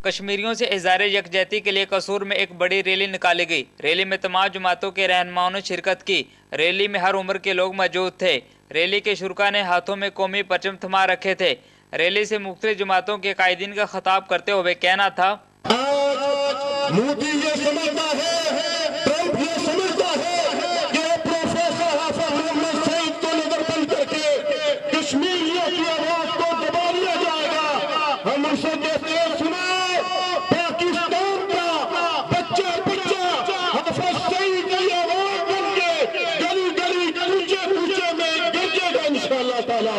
کشمیریوں سے اظہار یکجہتی کے لیے قصور میں ایک بڑی ریلی نکالی گئی۔ ریلی میں تمام جماعتوں کے رہنماؤں نے شرکت کی۔ ریلی میں ہر عمر کے لوگ موجود تھے۔ ریلی کے شرکاء نے ہاتھوں میں قومی پرچم تھما رکھے تھے۔ ریلی سے مختلف جماعتوں کے قائدین کا خطاب کرتے ہوئے کہنا تھا، آج مودی یہ سمجھتا ہے، ٹرمپ یہ سمجھتا ہے کہ پروفیسر حافظ محمد سعید کو نظر بند کر کے کشمیریوں کی آواز کو دبا لیا جائے گا۔ ہم اسے کہتے ہیں، سنو، پاکستان کا بچہ حافظ سعید کی آواز بن کے گلی گلی کوچے کوچے میں گرجے گا انشاءاللہ تعالی۔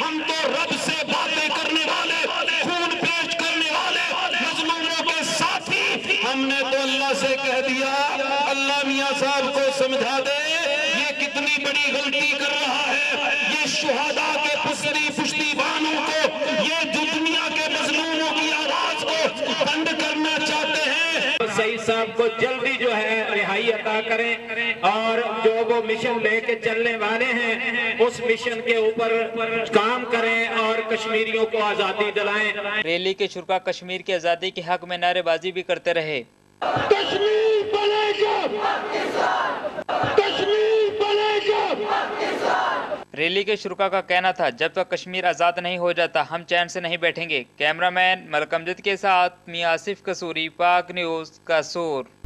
ہم تو رب سے باتیں کرنے والے، خون پیش کرنے والے، مظلوموں کے ساتھی، ہم نے تو اللہ سے کہہ دیا، اللہ میاں صاحب کو سمجھا دے یہ کتنی بڑی غلطی کر رہا ہے۔ یہ شہداء کے پشتی بانوں کو، یہ جو دنیا کے مظلوموں کی آواز کو بند کرنا چاہتے ہیں۔ سعید صاحب کو جلدی جو ہے رہائی عطا کریں، اور جو وہ مشن لے کے چلنے والے ہیں اس مشن کے اوپر کام کریں اور کشمیریوں کو آزادی دلائیں۔ ریلی کے شرکاء کشمیر کی آزادی کے حق میں نعرے بازی بھی کرتے رہے۔ کشمیر بنے گا، کشمیر بنے گا۔ ریلی کے شرکاء کا کہنا تھا، جب تک کشمیر آزاد نہیں ہو جاتا ہم چین سے نہیں بیٹھیں گے۔ کیمرہ مین ملک امجد کے ساتھ میاں آصف قصوری، پاک نیوز، قصور۔